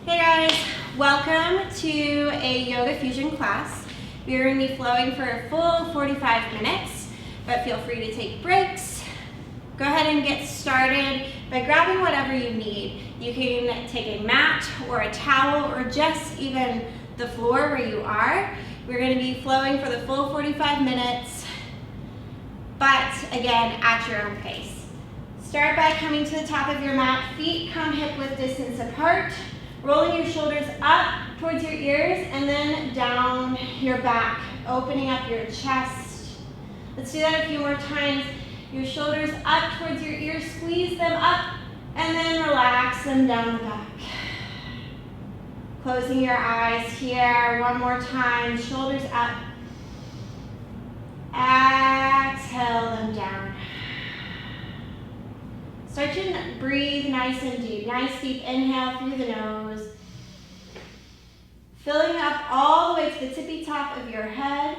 Hey guys, welcome to a yoga fusion class. We're going to be flowing for a full 45 minutes, but feel free to take breaks. Go ahead and get started by grabbing whatever you need. You can take a mat or a towel or just even the floor where you are. We're going to be flowing for the full 45 minutes, but again, at your own pace. Start by coming to the top of your mat, feet come hip width distance apart. Rolling your shoulders up towards your ears and then down your back, opening up your chest. Let's do that a few more times. Your shoulders up towards your ears, squeeze them up, and then relax them down the back. Closing your eyes here, one more time, shoulders up. Exhale them down. Start to breathe nice and deep. Nice deep inhale through the nose. Filling up all the way to the tippy top of your head.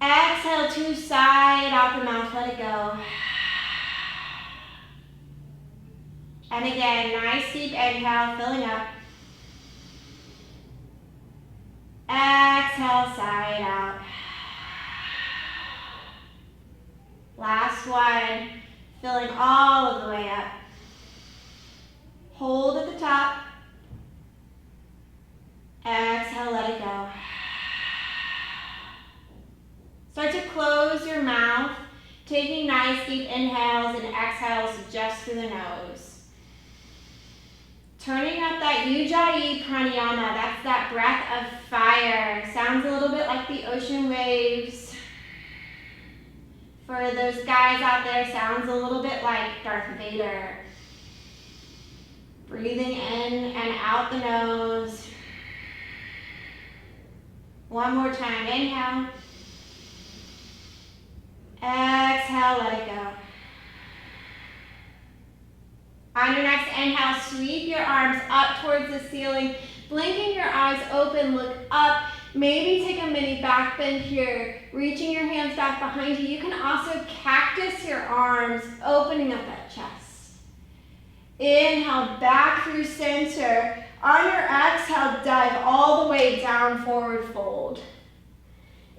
Exhale to side out the mouth, let it go. And again, nice deep inhale, filling up. Exhale, side out. Last one. Filling all of the way up. Hold at the top. Exhale, let it go. Start to close your mouth, taking nice deep inhales and exhales just through the nose. Turning up that Ujjayi pranayama, that's that breath of fire. Sounds a little bit like the ocean waves. For those guys out there, sounds a little bit like Darth Vader. Breathing in and out the nose. One more time, inhale. Exhale, let it go. On your next inhale, sweep your arms up towards the ceiling. Blinking your eyes open, look up. Maybe take a mini back bend here, reaching your hands back behind you. You can also cactus your arms, opening up that chest. Inhale, back through center. On your exhale, dive all the way down, forward fold.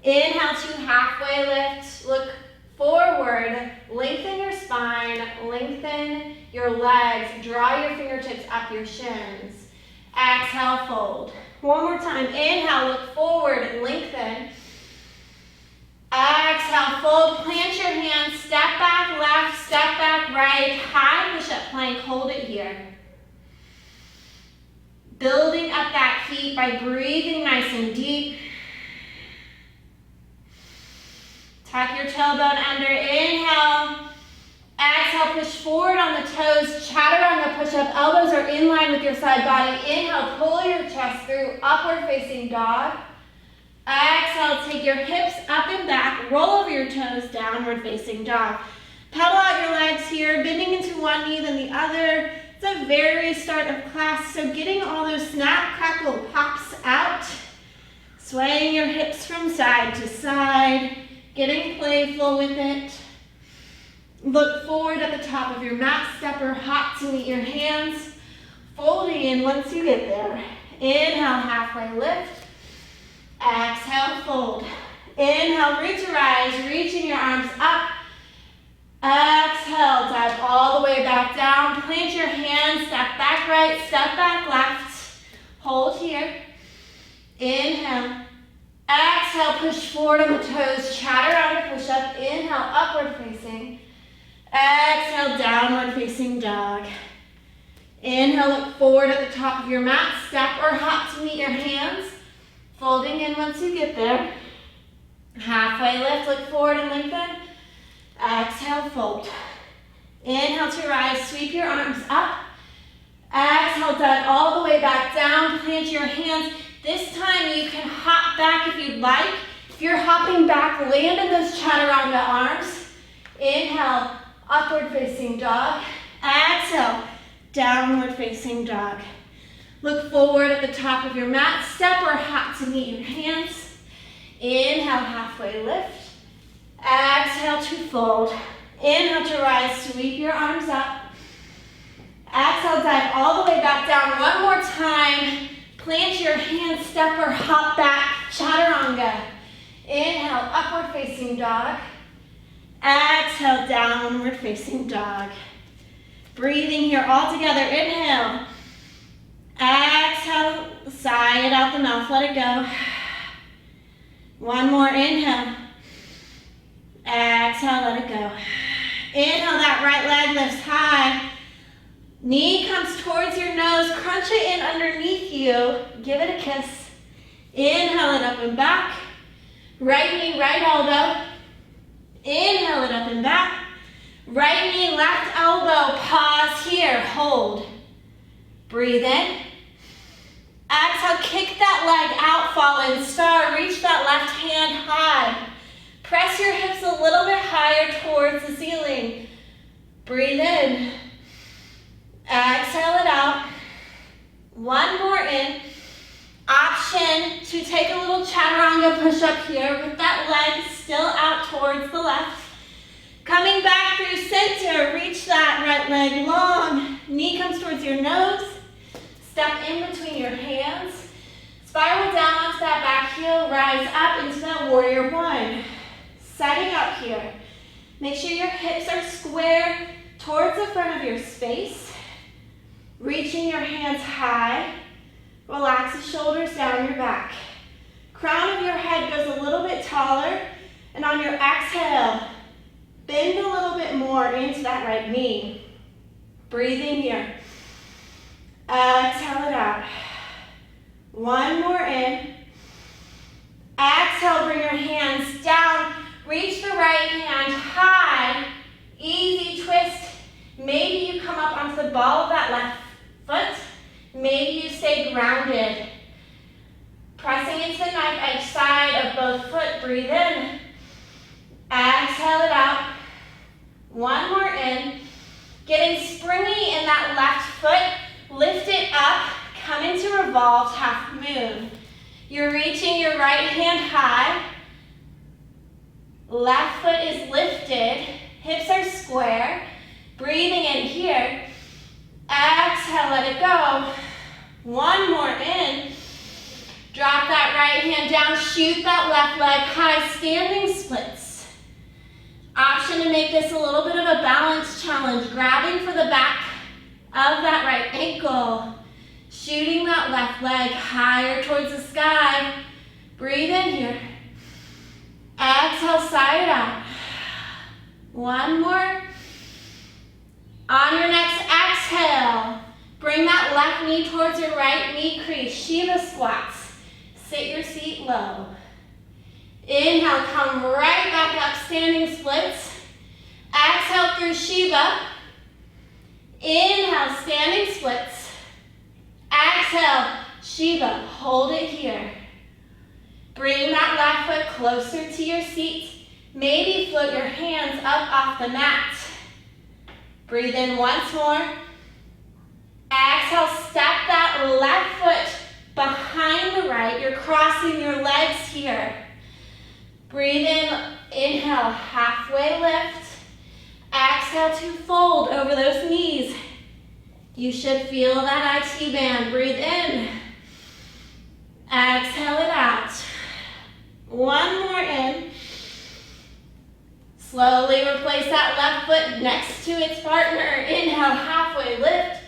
Inhale to halfway lift, look forward, lengthen your spine, lengthen your legs, draw your fingertips up your shins. Exhale, fold. One more time, inhale, look forward and lengthen. Exhale, fold, plant your hands, step back left, step back right, high push-up plank, hold it here. Building up that heat by breathing nice and deep. Tuck your tailbone under, inhale. Exhale, push forward on the toes, chaturanga push-up, elbows are in line with your side body. Inhale, pull your chest through, upward facing dog. Exhale, take your hips up and back, roll over your toes, downward facing dog. Pedal out your legs here, bending into one knee then the other. It's the very start of class, so getting all those snap, crackle, pops out. Swaying your hips from side to side, getting playful with it. Look forward at the top of your mat, stepper, hop to meet your hands. Folding in once you get there. Inhale, halfway lift. Exhale, fold. Inhale, root to rise, reaching your arms up. Exhale, dive all the way back down. Plant your hands, step back right, step back left. Hold here. Inhale. Exhale, push forward on the toes, chaturanga push-up. Inhale, upward facing. Exhale, downward facing dog. Inhale, look forward at the top of your mat, step or hop to meet your hands. Folding in once you get there. Halfway lift, look forward and lengthen. Exhale, fold. Inhale to rise, sweep your arms up. Exhale, dive all the way back down, plant your hands. This time you can hop back if you'd like. If you're hopping back, land in those chaturanga arms. Inhale, upward facing dog. Exhale, downward facing dog. Look forward at the top of your mat, step or hop to meet your hands. Inhale, halfway lift. Exhale to fold. Inhale to rise, sweep your arms up. Exhale, dive all the way back down. One more time. Plant your hands, step or hop back, chaturanga. Inhale, upward facing dog. Exhale, downward facing dog. Breathing here all together. Inhale. Exhale, sigh it out the mouth, let it go. One more, inhale. Exhale, let it go. Inhale, that right leg lifts high. Knee comes towards your nose, crunch it in underneath you. Give it a kiss. Inhale it up and back. Right knee, right elbow. Inhale it up and back. Right knee, left elbow. Pause here, hold. Breathe in. Exhale, kick that leg out, fallen star. Reach that left hand high. Press your hips a little bit higher towards the ceiling. Breathe in. Exhale it out. One more in. Option to take a little chaturanga push up here with that leg still out towards the left. Coming back through center, reach that right leg long. Knee comes towards your nose. Step in between your hands. Spiral down onto that back heel. Rise up into that warrior one. Setting up here. Make sure your hips are square towards the front of your space. Reaching your hands high. Relax the shoulders down your back. Crown of your head goes a little bit taller. And on your exhale, bend a little bit more into that right knee. Breathing here. Exhale it out. One more in. Exhale, bring your hands down. Reach the right hand high. Easy twist. Maybe you come up onto the ball of that left foot. Maybe you stay grounded. Pressing into the knife edge side of both foot. Breathe in. Exhale it out. One more in. Getting springy in that left foot. Lift it up. Come into revolved half moon. You're reaching your right hand high. Left foot is lifted. Hips are square. Breathing in here. Exhale, let it go. One more in. Drop that right hand down. Shoot that left leg high. Standing splits. Option to make this a little bit of a balance challenge. Grabbing for the back of that right ankle. Shooting that left leg higher towards the sky. Breathe in here. Exhale, sigh it out. One more. On your next exhale, bring that left knee towards your right knee crease. Shiva squats. Sit your seat low. Inhale, come right back up, standing splits. Exhale through Shiva. Inhale, standing splits. Exhale, Shiva. Hold it here. Bring that left foot closer to your seat. Maybe float your hands up off the mat. Breathe in once more. Exhale, step that left foot behind the right. You're crossing your legs here. Breathe in, inhale, halfway lift. Exhale to fold over those knees. You should feel that IT band. Breathe in. Exhale it out. One more in. Slowly replace that left foot next to its partner. Inhale, halfway lift.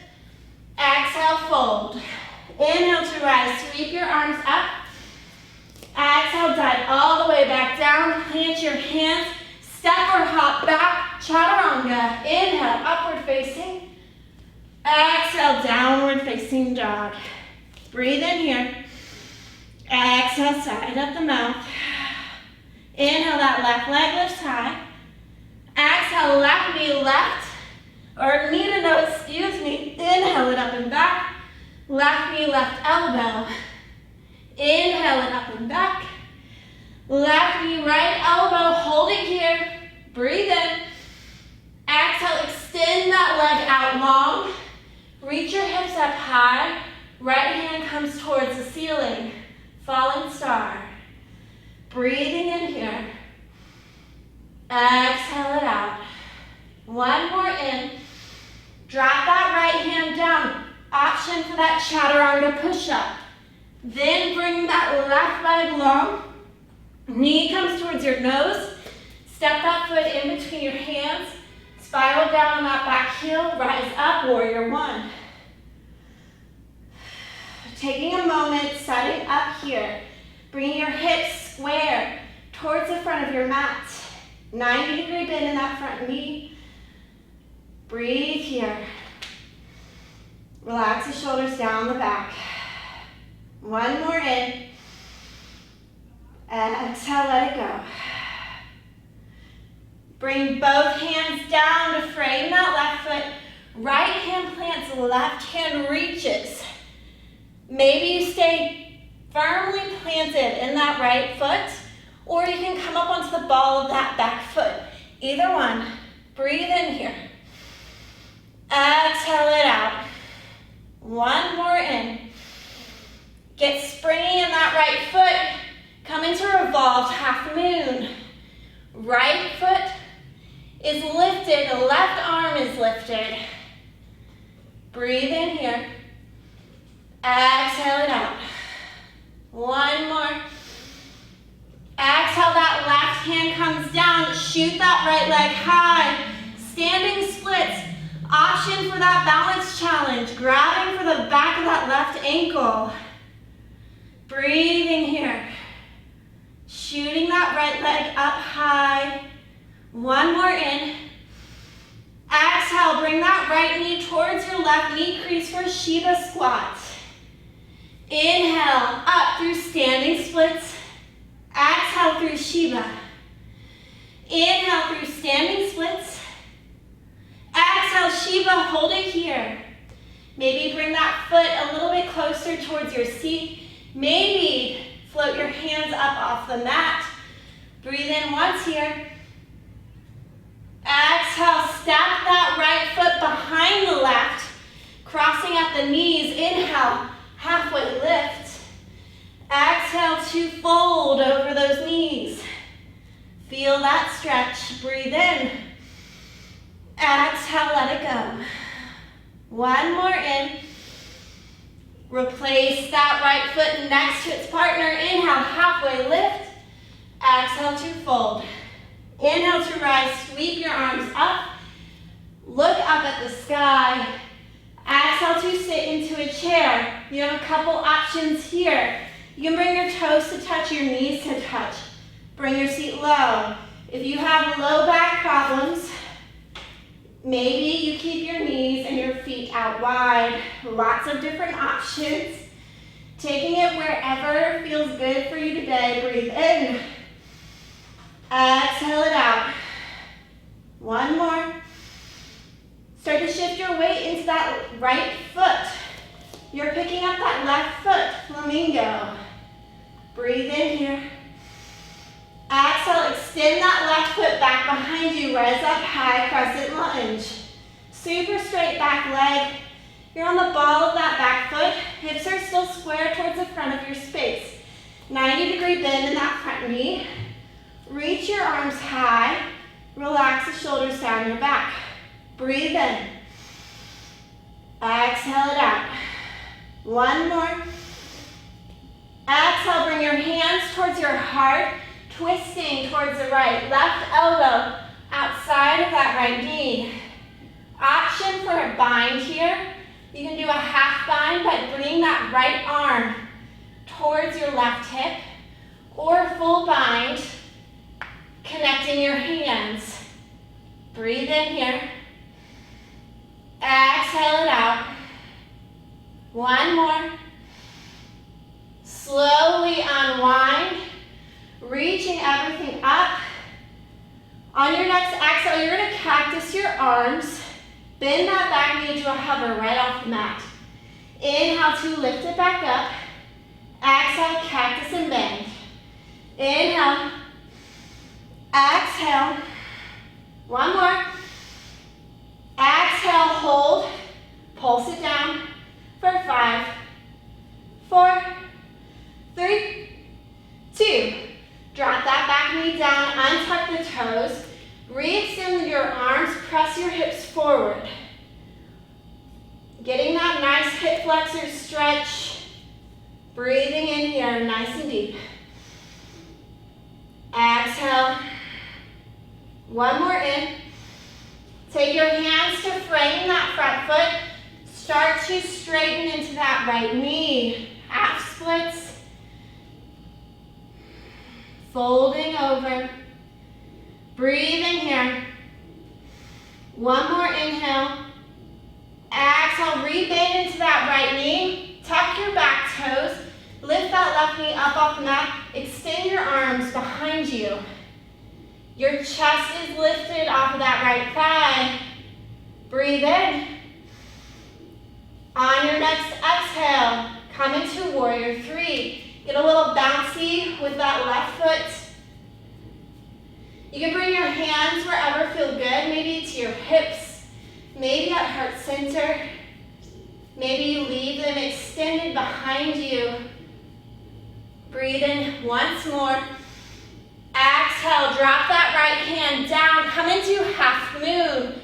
Exhale, fold. Inhale to rise. Sweep your arms up. Exhale, dive all the way back down. Plant your hands. Step or hop back. Chaturanga. Inhale, upward facing. Exhale, downward facing dog. Breathe in here. Exhale, side up the mouth. Inhale, that left leg lifts high. Exhale, left knee left, or knee to nose, excuse me. Inhale it up and back. Left knee, left elbow. Inhale it up and back. Left knee, right elbow. Hold it here. Breathe in. Exhale, extend that leg out long. Reach your hips up high. Right hand comes towards the ceiling. Fallen star. Breathing in here. Exhale it out. One more in. Drop that right hand down. Option for that chaturanga push-up. Then bring that left leg long. Knee comes towards your nose. Step that foot in between your hands. Spiral down on that back heel. Rise up, warrior one. Taking a moment, setting up here. Bringing your hips square towards the front of your mat. 90-degree bend in that front knee. Breathe here. Relax the shoulders down the back. One more in. Exhale, let it go. Bring both hands down to frame that left foot. Right hand plants, left hand reaches. Maybe you stay firmly planted in that right foot, or you can come up onto the ball of that back foot. Either one. Breathe in here. Exhale it out. One more in. Get springy in that right foot. Come into revolved half moon. Right foot is lifted, the left arm is lifted. Breathe in here. Exhale it out. One more. Exhale, that left hand comes down. Shoot that right leg high. Standing splits. Option for that balance challenge. Grabbing for the back of that left ankle. Breathing here. Shooting that right leg up high. One more in. Exhale, bring that right knee towards your left knee crease for Shiva squat. Inhale, up through standing splits. Exhale through Shiva. Inhale through standing splits. Exhale, Shiva, hold it here. Maybe bring that foot a little bit closer towards your seat. Maybe float your hands up off the mat. Breathe in once here. Exhale, step that right foot behind the left, crossing at the knees. Inhale, halfway lift. Exhale to fold over those knees. Feel that stretch. Breathe in. Exhale, let it go. One more in. Replace that right foot next to its partner. Inhale, halfway lift. Exhale to fold. Inhale to rise, sweep your arms up. Look up at the sky. Exhale to sit into a chair. You have a couple options here. You can bring your toes to touch, your knees to touch. Bring your seat low. If you have low back problems, maybe you keep your knees and your feet out wide. Lots of different options. Taking it wherever feels good for you today. Breathe in. Exhale it out. One more. Start to shift your weight into that right foot. You're picking up that left foot, flamingo. Breathe in here. Exhale, extend that left foot back behind you. Rise up high, crescent lunge. Super straight back leg. You're on the ball of that back foot. Hips are still square towards the front of your space. 90-degree bend in that front knee. Reach your arms high. Relax the shoulders down your back. Breathe in. Exhale it out. One more. Exhale, bring your hands towards your heart, twisting towards the right. Left elbow outside of that right knee. Option for a bind here. You can do a half bind by bringing that right arm towards your left hip, or a full bind, connecting your hands. Breathe in here. Exhale it out. One more. Slowly unwind, reaching everything up. On your next exhale, you're going to cactus your arms. Bend that back knee to a hover right off the mat. Inhale to lift it back up. Exhale, cactus and bend. Inhale. Exhale. One more. Exhale, hold. Pulse it down for 5, 4, 3, 2. Drop that back knee down, untuck the toes. Re-extend your arms, press your hips forward. Getting flexor stretch. Breathing in here, nice and deep. Exhale. One more in. Take your hands to frame that front foot. Start to straighten into that right knee. Half splits. Folding over. Breathe in here. One more inhale. Exhale, rebend into that right knee. Tuck your back toes. Lift that left knee up off the mat. Extend your arms behind you. Your chest is lifted off of that right thigh. Breathe in. On your next exhale, come into warrior three. Get a little bouncy with that left foot. You can bring your hands wherever feel good, maybe to your hips, maybe at heart center. Maybe you leave them extended behind you. Breathe in once more. Exhale, drop that right hand down. Come into half moon.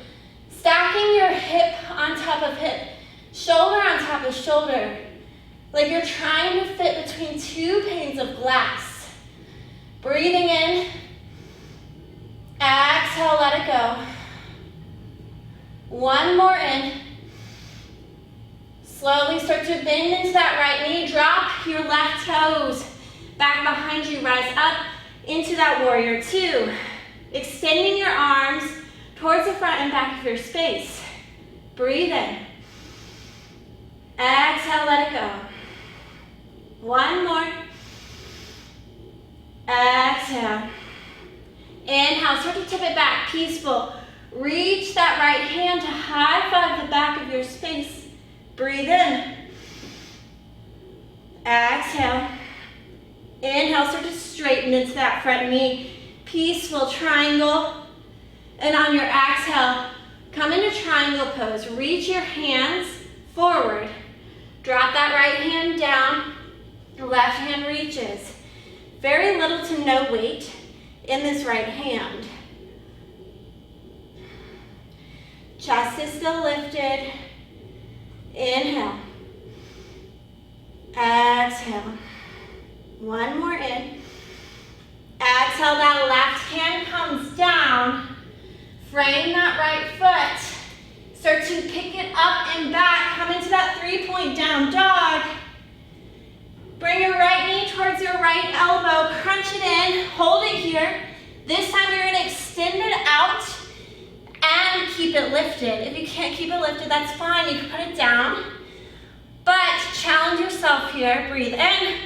Stacking your hip on top of hip, shoulder on top of shoulder. Like you're trying to fit between two panes of glass. Breathing in. Exhale, let it go. One more in. Slowly start to bend into that right knee. Drop your left toes back behind you. Rise up into that warrior two. Extending your arms towards the front and back of your space. Breathe in. Exhale, let it go. One more. Exhale. Inhale, start to tip it back, peaceful. Reach that right hand to high five the back of your space. Breathe in. Exhale. Inhale, start to straighten into that front knee. Peaceful triangle. And on your exhale, come into triangle pose. Reach your hands forward. Drop that right hand down. Left hand reaches. Very little to no weight in this right hand. Chest is still lifted. Inhale. Exhale. One more in. Exhale, that left hand comes down. Frame that right foot. Start to pick it up and back. Come into that 3-point down dog. Bring your right knee towards your right elbow. Crunch it in. Hold it here. This time you're going to extend it out and keep it lifted. If you can't keep it lifted, that's fine. You can put it down. But challenge yourself here. Breathe in.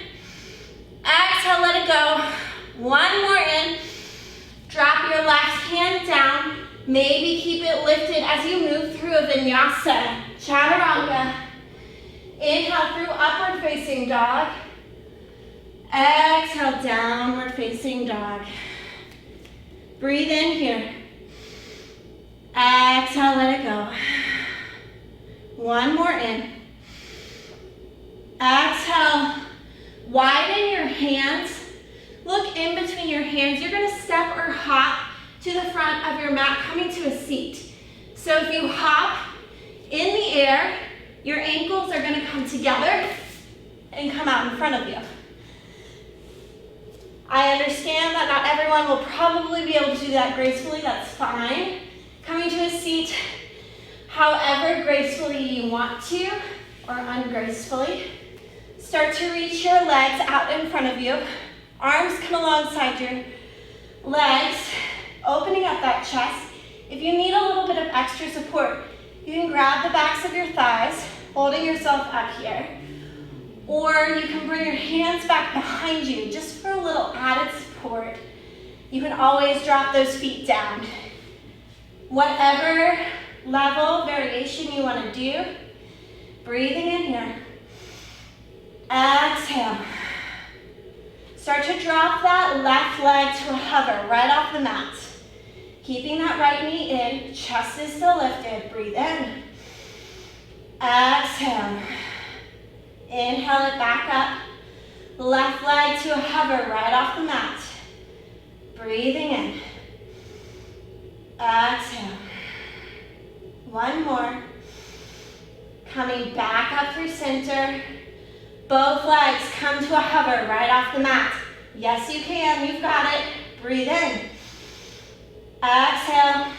Exhale, let it go. One more in. Drop your left hand down. Maybe keep it lifted as you move through a vinyasa. Chaturanga. Inhale through upward facing dog. Exhale, downward facing dog. Breathe in here. Exhale, let it go. One more in. Exhale, widen your hands. Look in between your hands. You're gonna step or hop to the front of your mat, coming to a seat. So if you hop in the air, your ankles are gonna come together and come out in front of you. I understand that not everyone will probably be able to do that gracefully, that's fine. Coming to a seat however gracefully you want to, or ungracefully. Start to reach your legs out in front of you. Arms come alongside your legs, opening up that chest. If you need a little bit of extra support, you can grab the backs of your thighs, holding yourself up here. Or you can bring your hands back behind you just for a little added support. You can always drop those feet down. Whatever level variation you want to do, breathing in here. Exhale. Start to drop that left leg to a hover right off the mat. Keeping that right knee in, chest is still lifted. Breathe in. Exhale. Inhale it back up. Left leg to a hover right off the mat. Breathing in. Exhale. One more. Coming back up through center. Both legs come to a hover right off the mat. Yes, you can. You've got it. Breathe in. Exhale.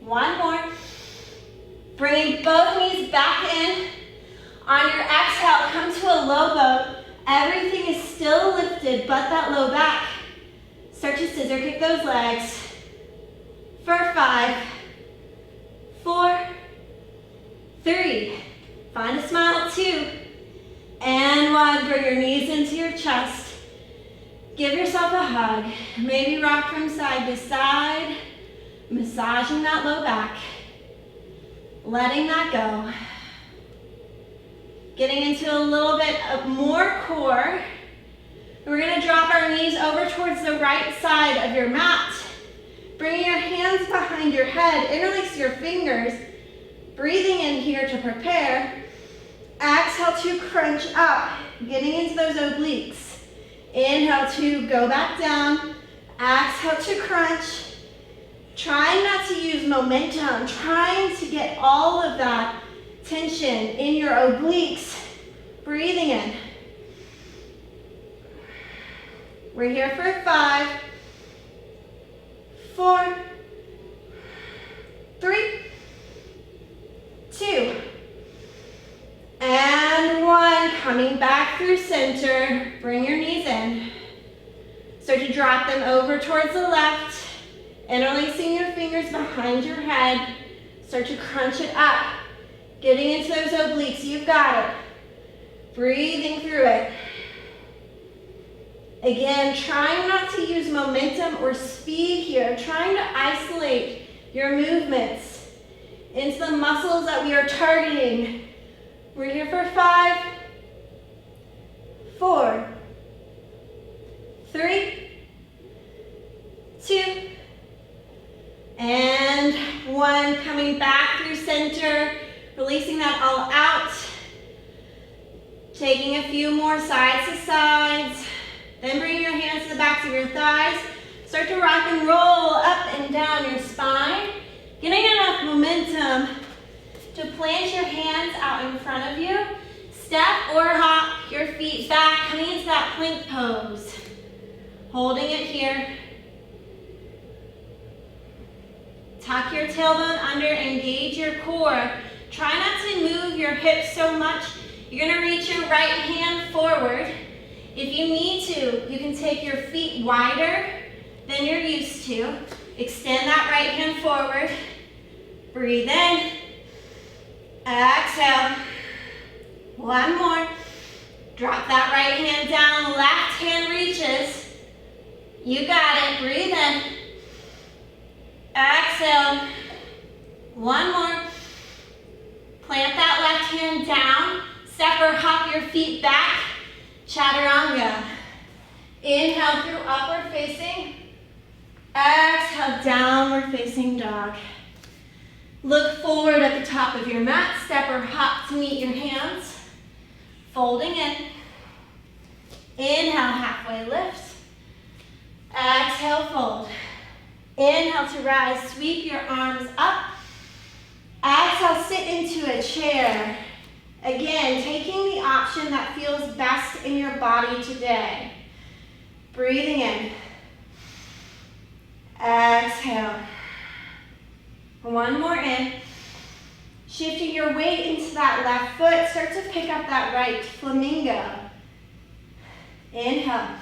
One more. Bringing both knees back in. On your exhale, come to a low boat. Everything is still lifted but that low back. Start to scissor kick those legs. For 5, 4, 3. Find a smile. 2, and 1. Bring your knees into your chest. Give yourself a hug. Maybe rock from side to side. Massaging that low back. Letting that go. Getting into a little bit of more core. We're going to drop our knees over towards the right side of your mat. Bring your hands behind your head. Interlace your fingers. Breathing in here to prepare. Exhale to crunch up. Getting into those obliques. Inhale to go back down. Exhale to crunch. Trying not to use momentum. Trying to get all of that tension in your obliques. Breathing in. We're here for 5, 4, 3, 2, and 1. Coming back through center. Bring your knees in. Start to drop them over towards the left. Interlacing your fingers behind your head. Start to crunch it up. Getting into those obliques. You've got it. Breathing through it. Again, trying not to use momentum or speed here. Trying to isolate your movements into the muscles that we are targeting. We're here for 5, 4, 3, 2, and 1. Coming back through center. Releasing that all out. Taking a few more sides to sides. Then bring your hands to the backs of your thighs. Start to rock and roll up and down your spine. Getting enough momentum to plant your hands out in front of you. Step or hop your feet back, coming into that plank pose. Holding it here. Tuck your tailbone under, engage your core. Try not to move your hips so much. You're gonna reach your right hand forward. If you need to, you can take your feet wider than you're used to. Extend that right hand forward. Breathe in. Exhale. One more. Drop that right hand down. Left hand reaches. You got it. Breathe in. Exhale. One more. Plant that left hand down. Step or hop your feet back. Chaturanga. Inhale through upward facing. Exhale, downward facing dog. Look forward at the top of your mat. Step or hop to meet your hands. Folding in. Inhale, halfway lift. Exhale, fold. Inhale to rise. Sweep your arms up. Exhale, sit into a chair. Again, taking the option that feels best in your body today. Breathing in. Exhale. One more in. Shifting your weight into that left foot. Start to pick up that right flamingo. Inhale.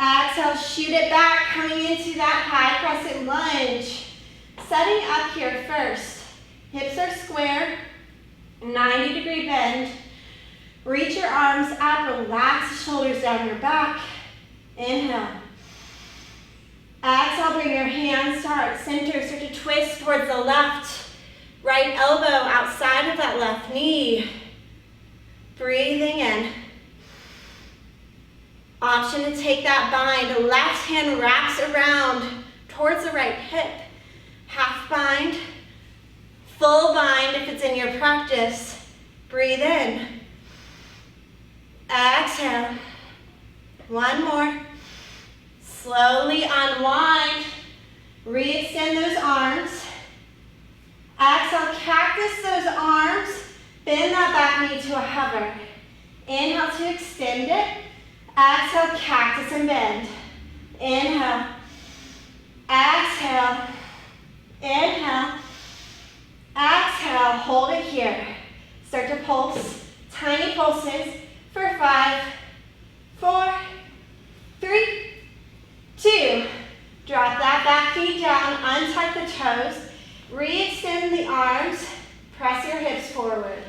Exhale, shoot it back, coming into that high crescent lunge. Setting up here first. Hips are square. 90-degree bend. Reach your arms up, relax the shoulders down your back. Inhale. Exhale, bring your hands to heart center. Start to twist towards the left. Right elbow outside of that left knee. Breathing in. Option to take that bind. The left hand wraps around towards the right hip. Half bind. Full bind if it's in your practice. Breathe in. Exhale. One more. Slowly unwind. Re-extend those arms. Exhale, cactus those arms. back knee to a hover. Inhale to extend it. Exhale, cactus and bend. Inhale. Exhale. Inhale. Exhale. Hold it here. Start to pulse. Tiny pulses for 5, 4, 3, 2. Drop that back knee down. Untuck the toes. Re-extend the arms. Press your hips forward.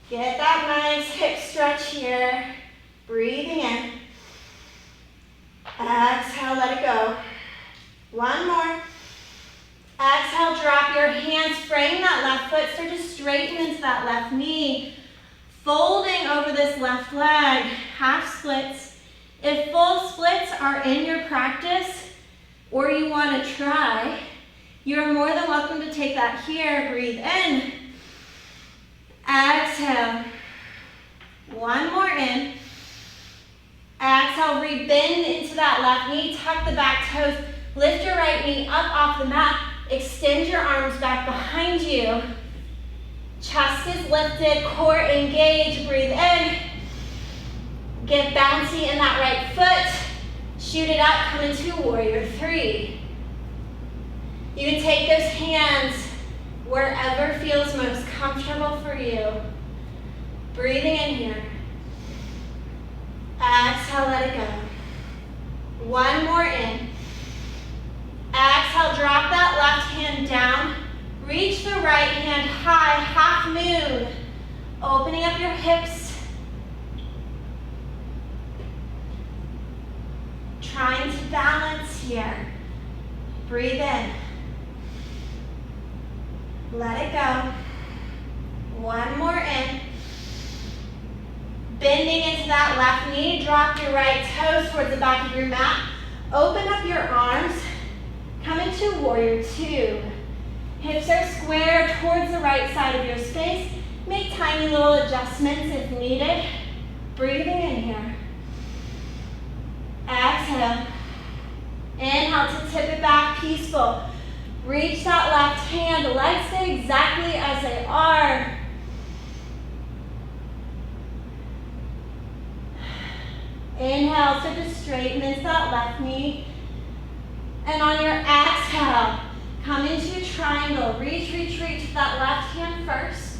Get that nice hip stretch here. Breathing in. Exhale, let it go. One more. Exhale, drop your hands. Frame that left foot. Start to straighten into that left knee. Folding over this left leg. Half splits. If full splits are in your practice or you want to try, you're more than welcome to take that here. Breathe in. Exhale. One more in. Exhale, rebend into that left knee. Tuck the back toes. Lift your right knee up off the mat. Extend your arms back behind you. Chest is lifted, core engaged. Breathe in. Get bouncy in that right foot. Shoot it up, come into warrior 3. You can take those hands wherever feels most comfortable for you. Breathing in here. Exhale, let it go. One more in. Exhale, drop that left hand down. Reach the right hand high, half moon. Opening up your hips. Trying to balance here. Breathe in. Let it go. One more in. Bending into that left knee. Drop your right toes towards the back of your mat. Open up your arms. Come into warrior 2. Hips are square towards the right side of your space. Make tiny little adjustments if needed. Breathing in here. Exhale. Inhale to tip it back, peaceful. Reach that left hand. Legs stay exactly as they are. Inhale, start to straighten into that left knee. And on your exhale, come into triangle. Reach, reach, reach to that left hand first.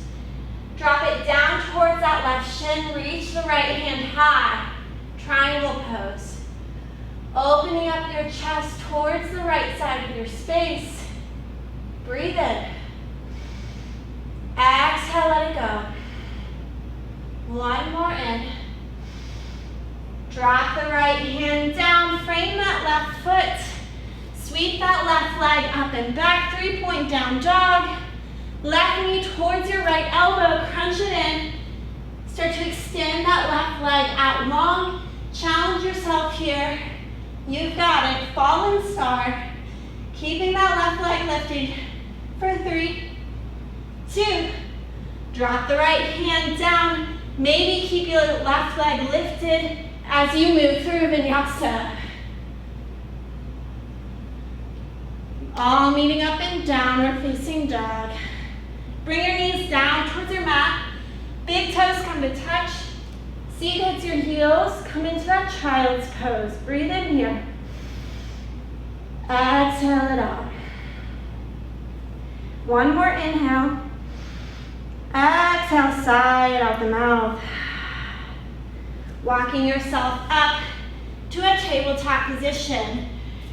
Drop it down towards that left shin. Reach the right hand high. Triangle pose. Opening up your chest towards the right side of your space. Breathe in. Exhale, let it go. One more in. Drop the right hand down. Frame that left foot. Sweep that left leg up and back. 3-point down dog. Left knee towards your right elbow. Crunch it in. Start to extend that left leg out long. Challenge yourself here. You've got it. Fallen star. Keeping that left leg lifted for 3, 2. Drop the right hand down. Maybe keep your left leg lifted as you move through vinyasa. All meeting up in downward facing dog. Bring your knees down towards your mat. Big toes come to touch. Seat hits your heels. Come into that child's pose. Breathe in here. Exhale it out. One more inhale. Exhale, sigh it out the mouth. Walking yourself up to a tabletop position.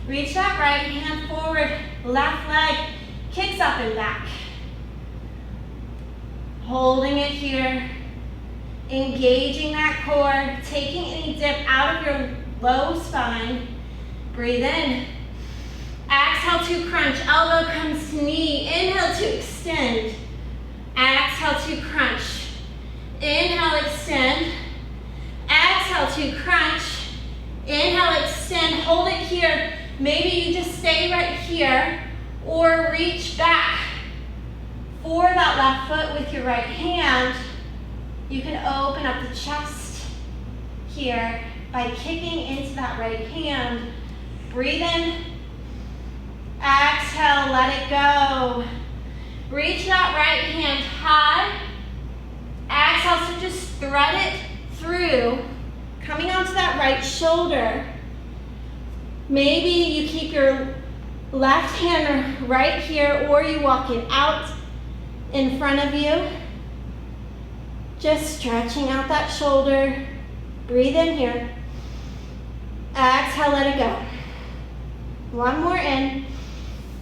Reach that right hand forward. Left leg kicks up and back. Holding it here. Engaging that core. Taking any dip out of your low spine. Breathe in. Exhale to crunch. Elbow comes to knee. Inhale to extend. Exhale to crunch. Inhale, extend. Exhale to crunch. Inhale, extend. Hold it here. Maybe you just stay right here or reach back for that left foot with your right hand. You can open up the chest here by kicking into that right hand. Breathe in. Exhale, let it go. Reach that right hand high. Exhale, so just thread it through, coming onto that right shoulder. Maybe you keep your left hand right here, or you walk it out in front of you. Just stretching out that shoulder. Breathe in here. Exhale, let it go. One more in.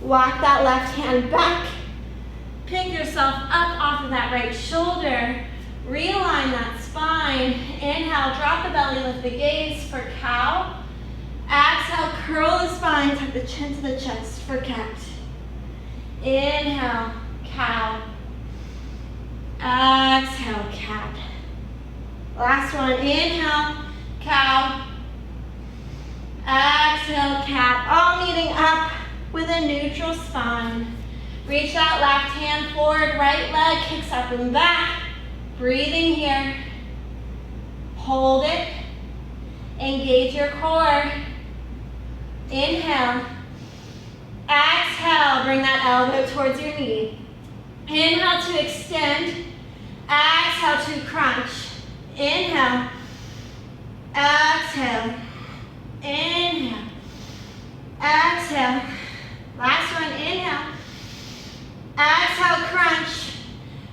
Walk that left hand back. Pick yourself up off of that right shoulder. Realign that spine. Inhale, drop the belly, lift the gaze for cow. Exhale, curl the spine, tuck the chin to the chest for cat. Inhale, cow. Exhale, cat. Last one, inhale, cow. Exhale, cat. All meeting up with a neutral spine. Reach that left hand forward, right leg kicks up and back. Breathing here. Hold it. Engage your core. Inhale. Exhale, bring that elbow towards your knee. Inhale to extend. Exhale to crunch. Inhale. Exhale. Inhale. Exhale. Last one, inhale. Exhale, crunch.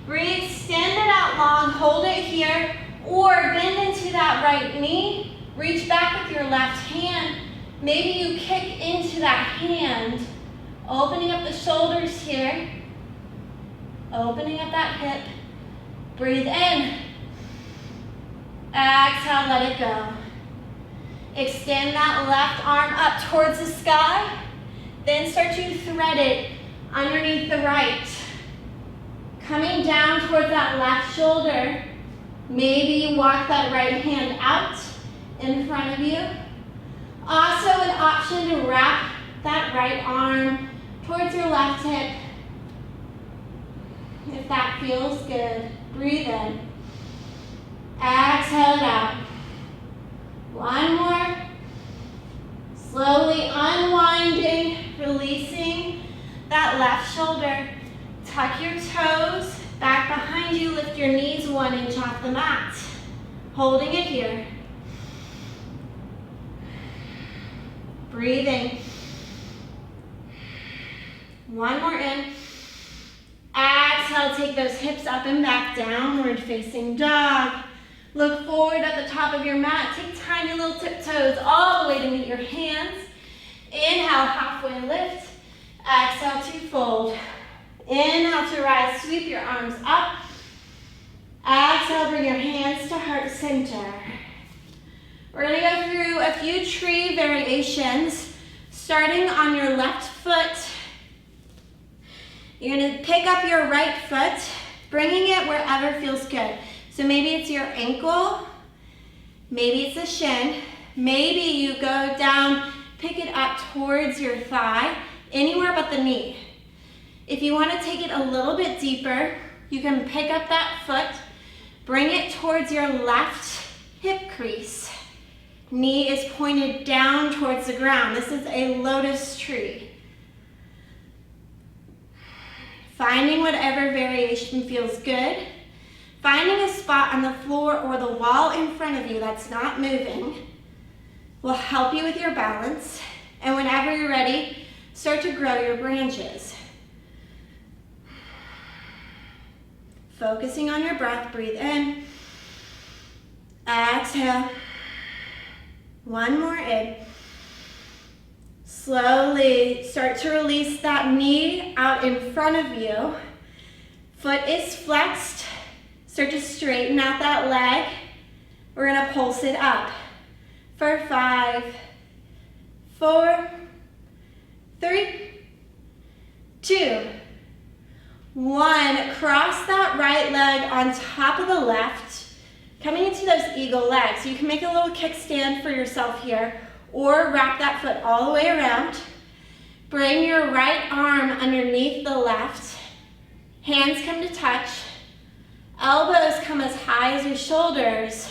Extend it out long, hold it here, or bend into that right knee. Reach back with your left hand. Maybe you kick into that hand. Opening up the shoulders here. Opening up that hip. Breathe in. Exhale, let it go. Extend that left arm up towards the sky. Then start to thread it underneath the right. Coming down towards that left shoulder. Maybe you walk that right hand out in front of you. Also an option to wrap that right arm towards your left hip. If that feels good, breathe in. Exhale it out. One more. Slowly unwinding, releasing that left shoulder. Tuck your toes back behind you. Lift your knees 1 inch off the mat. Holding it here. Breathing. One more in. Exhale, take those hips up and back, downward facing dog. Look forward at the top of your mat. Take tiny little tiptoes all the way to meet your hands. Inhale, halfway lift. Exhale to fold. Inhale to rise, sweep your arms up. Exhale, bring your hands to heart center. We're gonna go through a few tree variations, starting on your left foot. You're gonna pick up your right foot, bringing it wherever feels good. So maybe it's your ankle, maybe it's the shin, maybe you go down, pick it up towards your thigh, anywhere but the knee. If you want to take it a little bit deeper, you can pick up that foot, bring it towards your left hip crease. Knee is pointed down towards the ground. This is a lotus tree. Finding whatever variation feels good. Finding a spot on the floor or the wall in front of you that's not moving will help you with your balance. And whenever you're ready, start to grow your branches. Focusing on your breath, breathe in. Exhale. One more in. Slowly start to release that knee out in front of you. Foot is flexed. Start to straighten out that leg. We're gonna pulse it up for 5, 4, 3, 2, 1. Cross that right leg on top of the left, coming into those eagle legs. You can make a little kickstand for yourself here, or wrap that foot all the way around. Bring your right arm underneath the left. Hands come to touch. Elbows come as high as your shoulders.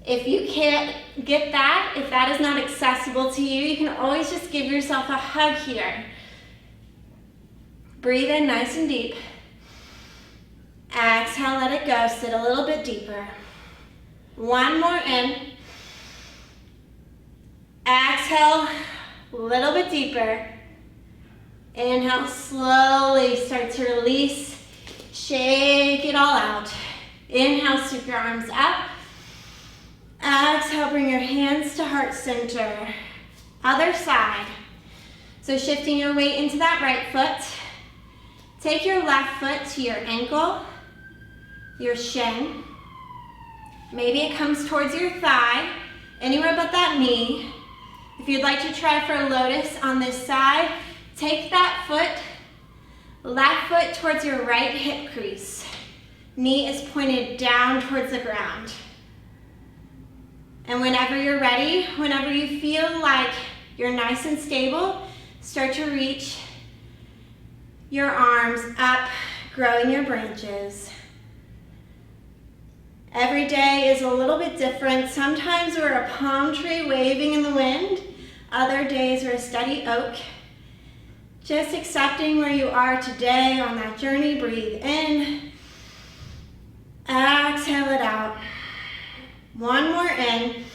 If you can't get that, if that is not accessible to you, you can always just give yourself a hug here. Breathe in nice and deep. Exhale, let it go. Sit a little bit deeper. One more in. Exhale, a little bit deeper. Inhale, slowly start to release. Shake it all out. Inhale, sweep your arms up. Exhale, bring your hands to heart center. Other side. So shifting your weight into that right foot. Take your left foot to your ankle, your shin. Maybe it comes towards your thigh, anywhere but that knee. If you'd like to try for a lotus on this side, take that foot, left foot towards your right hip crease. Knee is pointed down towards the ground. And whenever you're ready, whenever you feel like you're nice and stable, start to reach your arms up, growing your branches. Every day is a little bit different. Sometimes we're a palm tree waving in the wind. Other days we're a steady oak. Just accepting where you are today on that journey. Breathe in. Exhale it out. One more in.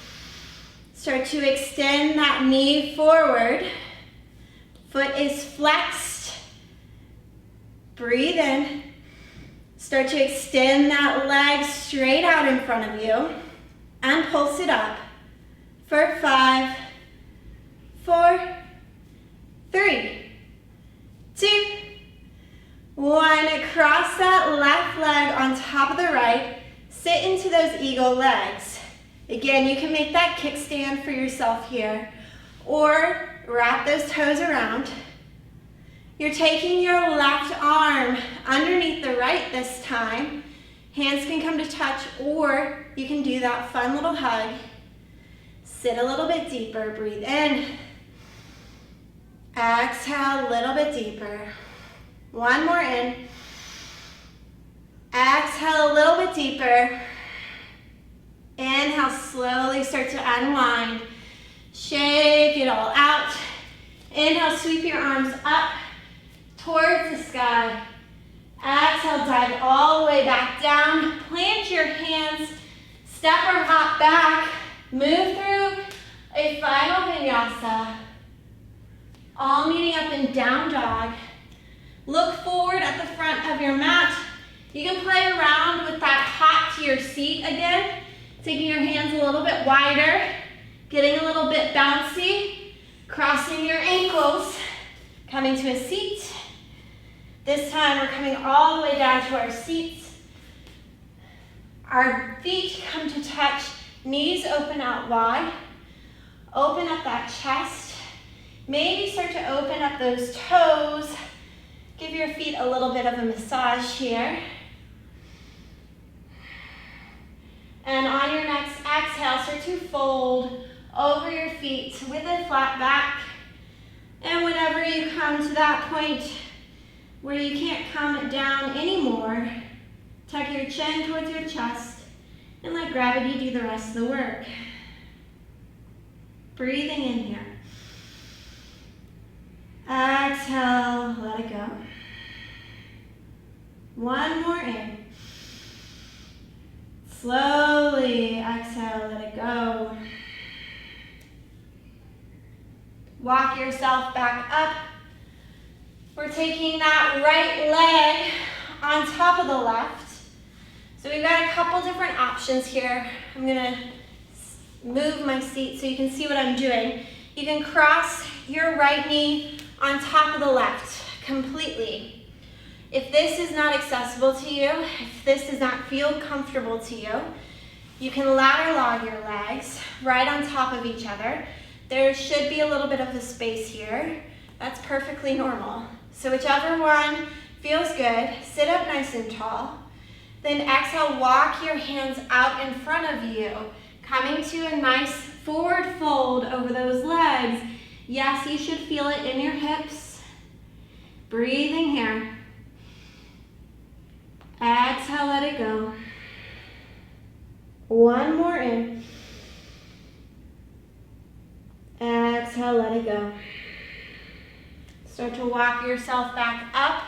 Start to extend that knee forward. Foot is flexed. Breathe in. Start to extend that leg straight out in front of you and pulse it up for 5, 4, 3, 2, 1. Cross that left leg on top of the right. Sit into those eagle legs. Again, you can make that kickstand for yourself here or wrap those toes around. You're taking your left arm underneath the right this time. Hands can come to touch, or you can do that fun little hug. Sit a little bit deeper. Breathe in. Exhale a little bit deeper. One more in. Exhale a little bit deeper. Inhale, slowly start to unwind. Shake it all out. Inhale, sweep your arms up towards the sky. Exhale, dive all the way back down. Plant your hands, step or hop back. Move through a final vinyasa. All meeting up in down dog. Look forward at the front of your mat. You can play around with that hop to your seat again. Taking your hands a little bit wider. Getting a little bit bouncy. Crossing your ankles. Coming to a seat. This time we're coming all the way down to our seats. Our feet come to touch, knees open out wide. Open up that chest. Maybe start to open up those toes. Give your feet a little bit of a massage here. And on your next exhale, start to fold over your feet with a flat back. And whenever you come to that point where you can't come down anymore, tuck your chin towards your chest and let gravity do the rest of the work. Breathing in here. Exhale, let it go. One more in. Slowly exhale, let it go. Walk yourself back up. We're taking that right leg on top of the left. So we've got a couple different options here. I'm gonna move my seat so you can see what I'm doing. You can cross your right knee on top of the left completely. If this is not accessible to you, if this does not feel comfortable to you, you can ladder log your legs right on top of each other. There should be a little bit of a space here. That's perfectly normal. So whichever one feels good, sit up nice and tall. Then exhale, walk your hands out in front of you, coming to a nice forward fold over those legs. Yes, you should feel it in your hips. Breathing here. Exhale, let it go. One more in. Exhale, let it go. Start to walk yourself back up.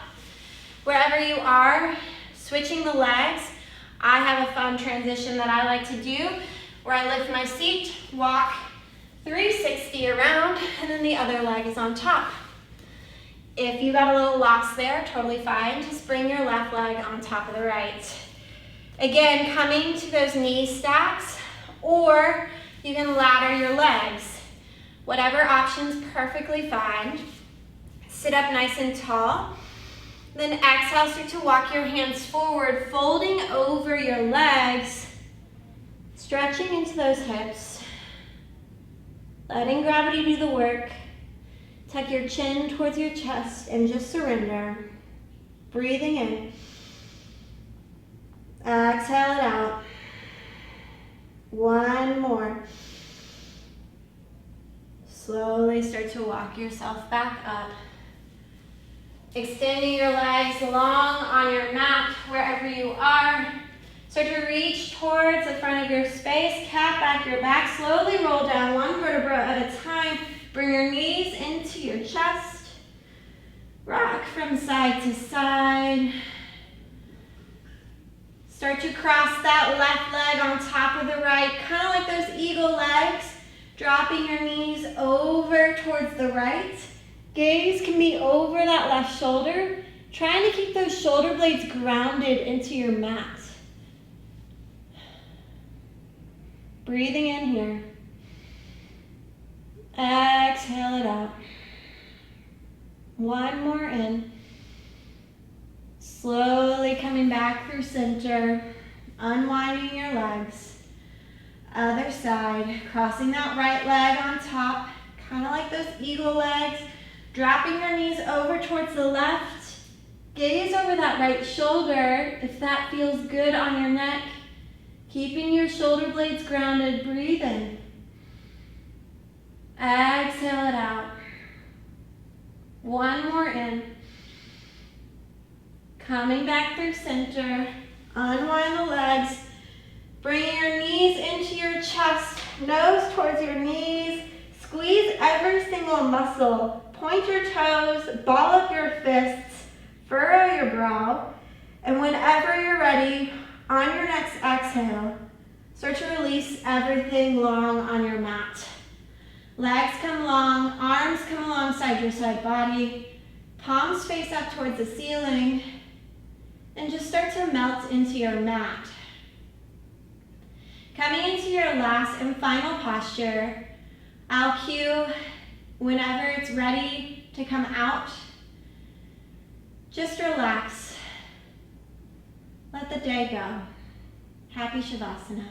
Wherever you are, Switching the legs, I have a fun transition that I like to do where I lift my seat, walk 360 around, and then the other leg is on top. If you got a little lost there, totally fine. Just bring your left leg on top of the right. Again, coming to those knee stacks, or you can ladder your legs. Whatever option's perfectly fine. Sit up nice and tall. Then exhale, start to walk your hands forward, folding over your legs, stretching into those hips, letting gravity do the work. Tuck your chin towards your chest and just surrender. Breathing in. Exhale it out. One more. Slowly start to walk yourself back up. Extending your legs long on your mat, wherever you are. Start to reach towards the front of your space. Cat back your back. Slowly roll down one vertebra at a time. Bring your knees into your chest. Rock from side to side. Start to cross that left leg on top of the right, kind of like those eagle legs. Dropping your knees over towards the right. Gaze can be over that left shoulder. Trying to keep those shoulder blades grounded into your mat. Breathing in here. Exhale it out. One more in. Slowly coming back through center. Unwinding your legs. Other side. Crossing that right leg on top. Kind of like those eagle legs. Dropping your knees over towards the left. Gaze over that right shoulder if that feels good on your neck. Keeping your shoulder blades grounded. Breathe in. Exhale it out. One more in. Coming back through center. Unwind the legs. Bring your knees into your chest. Nose towards your knees. Squeeze every single muscle. Point your toes. Ball up your fists. Furrow your brow. And whenever you're ready, on your next exhale, start to release everything long on your mat. Legs come long, arms come alongside your side body, palms face up towards the ceiling, and just start to melt into your mat. Coming into your last and final posture, I'll cue whenever it's ready to come out. Just relax. Let the day go. Happy Shavasana.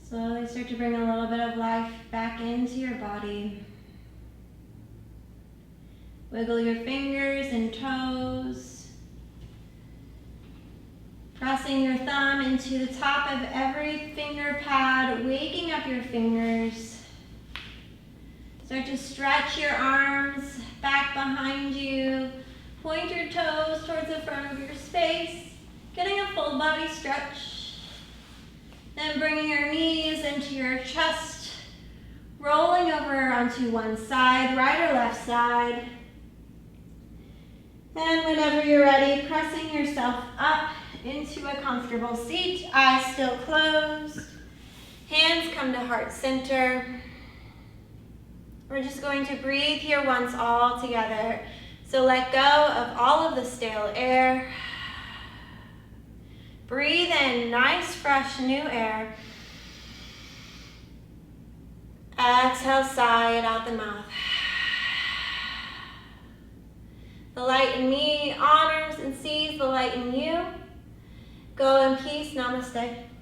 Slowly start to bring a little bit of life back into your body. Wiggle your fingers and toes. Pressing your thumb into the top of every finger pad, waking up your fingers. Start to stretch your arms back behind you. Point your toes towards the front of your space, getting a full body stretch. Then bringing your knees into your chest, rolling over onto one side, right or left side. And whenever you're ready, pressing yourself up into a comfortable seat, eyes still closed. Hands come to heart center. We're just going to breathe here once all together. So let go of all of the stale air. Breathe in nice, fresh, new air. Exhale, sigh it out the mouth. The light in me honors and sees the light in you. Go in peace. Namaste.